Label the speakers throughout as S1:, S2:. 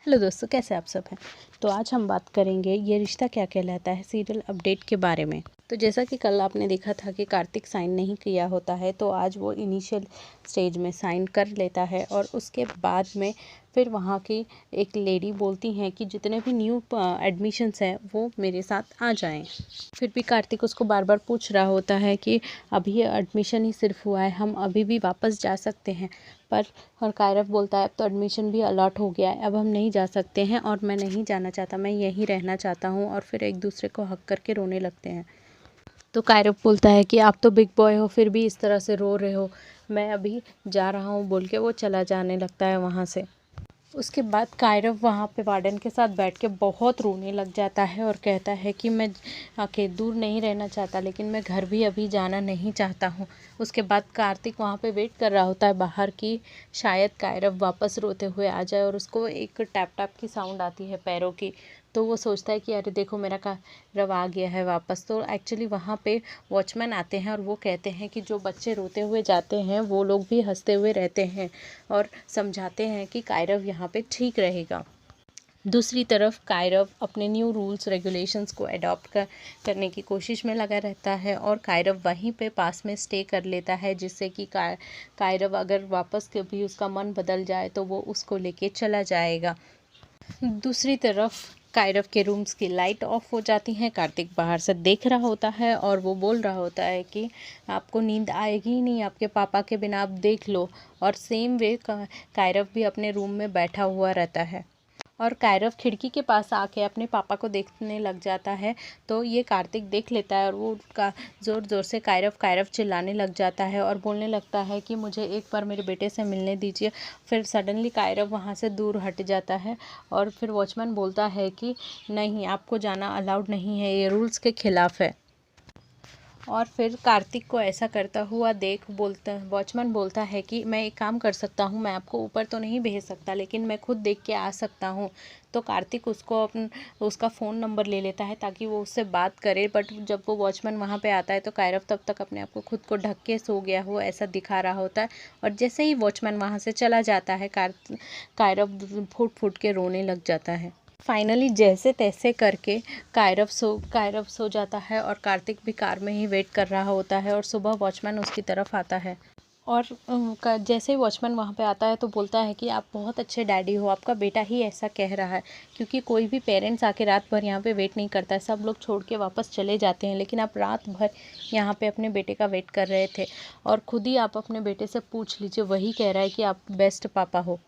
S1: Hello दोस्तों, कैसे आप सब हैं। तो आज हम बात करेंगे ये रिश्ता क्या कहलाता है सीरियल अपडेट के बारे में। तो जैसा कि कल आपने देखा था कि कार्तिक साइन नहीं किया होता है, तो आज वो इनिशियल स्टेज में साइन कर लेता है और उसके बाद में फिर वहाँ की एक लेडी बोलती हैं कि जितने भी न्यू एडमिशन्स हैं वो मेरे साथ आ जाएं। फिर भी कार्तिक उसको बार बार पूछ रहा होता है कि अभी एडमिशन ही सिर्फ हुआ है, हम अभी भी वापस जा सकते हैं। पर और कायरव बोलता है अब तो एडमिशन भी अलॉट हो गया है, अब हम नहीं जा सकते हैं और मैं नहीं जाना चाहता, मैं यहीं रहना चाहता हूँ। और फिर एक दूसरे को हक करके रोने लगते हैं। तो कायरव बोलता है कि आप तो बिग बॉय हो, फिर भी इस तरह से रो रहे हो, मैं अभी जा रहा हूँ बोल के वो चला जाने लगता है वहाँ से। उसके बाद कायरव वहाँ पे वार्डन के साथ बैठ के बहुत रोने लग जाता है और कहता है कि मैं आके दूर नहीं रहना चाहता, लेकिन मैं घर भी अभी जाना नहीं चाहता हूँ। उसके बाद कार्तिक वहाँ पे वेट कर रहा होता है बाहर की, शायद कायरव वापस रोते हुए आ जाए और उसको एक टैप टैप की साउंड आती है पैरों की। तो वो सोचता है कि अरे देखो मेरा कायरव आ गया है वापस। तो एक्चुअली वहाँ पे वॉचमैन आते हैं और वो कहते हैं कि जो बच्चे रोते हुए जाते हैं वो लोग भी हंसते हुए रहते हैं और समझाते हैं कि कायरव यहाँ पे ठीक रहेगा। दूसरी तरफ कायरव अपने न्यू रूल्स रेगुलेशंस को अडॉप्ट करने की कोशिश में लगा रहता है और कायरव वहीं पे पास में स्टे कर लेता है, जिससे कि कायरव अगर वापस कभी उसका मन बदल जाए तो वो उसको लेके चला जाएगा। दूसरी तरफ कायरव के रूम्स की लाइट ऑफ हो जाती है। कार्तिक बाहर से देख रहा होता है और वो बोल रहा होता है कि आपको नींद आएगी ही नहीं, आपके पापा के बिना आप देख लो। और सेम वे कायरव भी अपने रूम में बैठा हुआ रहता है और कायरव खिड़की के पास आके अपने पापा को देखने लग जाता है। तो ये कार्तिक देख लेता है और वो का ज़ोर ज़ोर से कायरव कायरव चिल्लाने लग जाता है और बोलने लगता है कि मुझे एक बार मेरे बेटे से मिलने दीजिए। फिर सडनली कायरव वहाँ से दूर हट जाता है और फिर वॉचमैन बोलता है कि नहीं, आपको जाना अलाउड नहीं है, ये रूल्स के खिलाफ़ है। और फिर कार्तिक को ऐसा करता हुआ देख वॉचमैन बोलता है कि मैं एक काम कर सकता हूँ, मैं आपको ऊपर तो नहीं भेज सकता लेकिन मैं खुद देख के आ सकता हूँ। तो कार्तिक उसका फ़ोन नंबर ले लेता है ताकि वो उससे बात करे। बट जब वो वॉचमैन वहाँ पे आता है तो कायरव तब तक अपने आप को खुद को ढक के सो गया हो ऐसा दिखा रहा होता है। और जैसे ही वॉचमैन वहाँ से चला जाता है कायरव फूट फूट के रोने लग जाता है। फाइनली जैसे तैसे करके कायरव सो जाता है और कार्तिक भी कार में ही वेट कर रहा होता है और सुबह वॉचमैन उसकी तरफ आता है। और जैसे ही वॉचमैन वहाँ पे आता है तो बोलता है कि आप बहुत अच्छे डैडी हो, आपका बेटा ही ऐसा कह रहा है। क्योंकि कोई भी पेरेंट्स आके रात भर यहाँ पे वेट नहीं करता है, सब लोग छोड़ के वापस चले जाते हैं, लेकिन आप रात भर यहाँ पे अपने बेटे का वेट कर रहे थे और खुद ही आप अपने बेटे से पूछ लीजिए, वही कह रहा है कि आप बेस्ट पापा हो।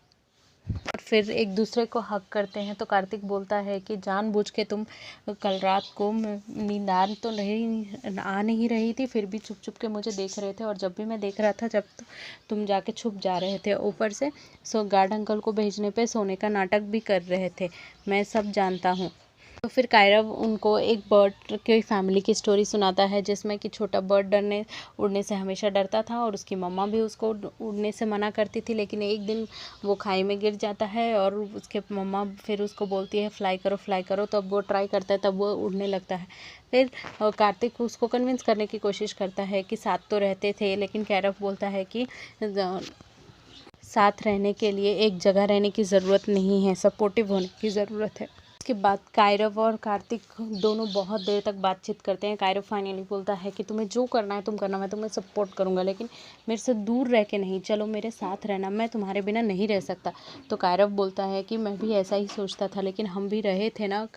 S1: और फिर एक दूसरे को हक करते हैं। तो कार्तिक बोलता है कि जानबूझ के तुम कल रात को नींद आ नहीं रही थी, फिर भी छुप छुप के मुझे देख रहे थे और जब भी मैं देख रहा था जब तुम जाके छुप जा रहे थे, ऊपर से गार्ड अंकल को भेजने पे सोने का नाटक भी कर रहे थे, मैं सब जानता हूँ। तो फिर कायरव उनको एक बर्ड की फैमिली की स्टोरी सुनाता है जिसमें कि छोटा बर्ड उड़ने से हमेशा डरता था और उसकी मम्मा भी उसको उड़ने से मना करती थी। लेकिन एक दिन वो खाई में गिर जाता है और उसके मम्मा फिर उसको बोलती है फ्लाई करो, तब वो ट्राई करता है, तब वो उड़ने लगता है। फिर कार्तिक उसको कन्विंस करने की कोशिश करता है कि साथ तो रहते थे, लेकिन कायरव बोलता है कि साथ रहने के लिए एक जगह रहने की ज़रूरत नहीं है, सपोर्टिव होने की ज़रूरत है। उसके बाद कायरव और कार्तिक दोनों बहुत देर तक बातचीत करते हैं। कायरव फाइनली बोलता है कि तुम्हें जो करना है तुम करना, मैं तुम्हें सपोर्ट करूंगा, लेकिन मेरे से दूर रह के नहीं, चलो मेरे साथ रहना, मैं तुम्हारे बिना नहीं रह सकता। तो कायरव बोलता है कि मैं भी ऐसा ही सोचता था, लेकिन हम भी रहे थे ना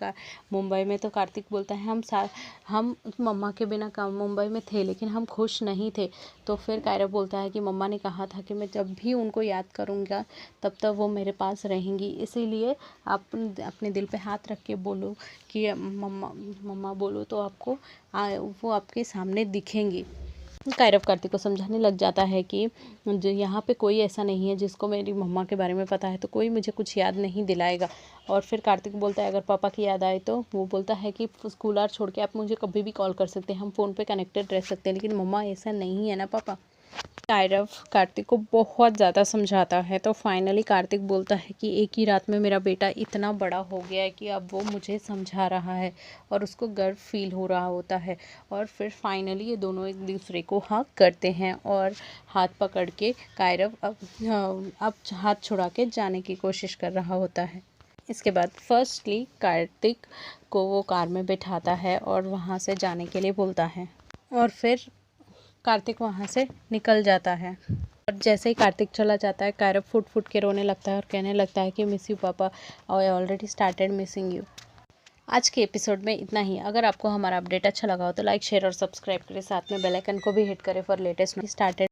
S1: मुंबई में। तो कार्तिक बोलता है हम मम्मा के बिना मुंबई में थे, लेकिन हम खुश नहीं थे। तो फिर कायरव बोलता है कि मम्मा ने कहा था कि मैं जब भी उनको याद करूँगा तब तक वो मेरे पास रहेंगी, इसीलिए आप अपने दिल पे हाथ रख के बोलो कि मम्मा मम्मा बोलो तो आपको वो आपके सामने दिखेंगी। कायरव कार्तिक को समझाने लग जाता है कि जो यहाँ पे कोई ऐसा नहीं है जिसको मेरी मम्मा के बारे में पता है, तो कोई मुझे कुछ याद नहीं दिलाएगा। और फिर कार्तिक बोलता है अगर पापा की याद आए तो वो बोलता है कि स्कूल आवर छोड़ के आप मुझे कभी भी कॉल कर सकते हैं, हम फ़ोन पे कनेक्टेड रह सकते हैं, लेकिन मम्मा ऐसा नहीं है ना पापा। कायरव कार्तिक को बहुत ज़्यादा समझाता है। तो फाइनली कार्तिक बोलता है कि एक ही रात में मेरा बेटा इतना बड़ा हो गया है कि अब वो मुझे समझा रहा है और उसको गर्व फील हो रहा होता है। और फिर फाइनली ये दोनों एक दूसरे को हग करते हैं और हाथ पकड़ के कायरव अब हाथ छुड़ा के जाने की कोशिश कर रहा होता है। इसके बाद फर्स्टली कार्तिक को वो कार में बिठाता है और वहाँ से जाने के लिए बोलता है और फिर कार्तिक वहाँ से निकल जाता है। और जैसे ही कार्तिक चला जाता है कायरव फुट फुट के रोने लगता है और कहने लगता है कि मिस यू पापा, I already started missing you. आज के एपिसोड में इतना ही। अगर आपको हमारा अपडेट अच्छा लगा हो तो लाइक शेयर और सब्सक्राइब करें, साथ में बेल आइकन को भी हिट करें फॉर लेटेस्ट स्टार्टेड।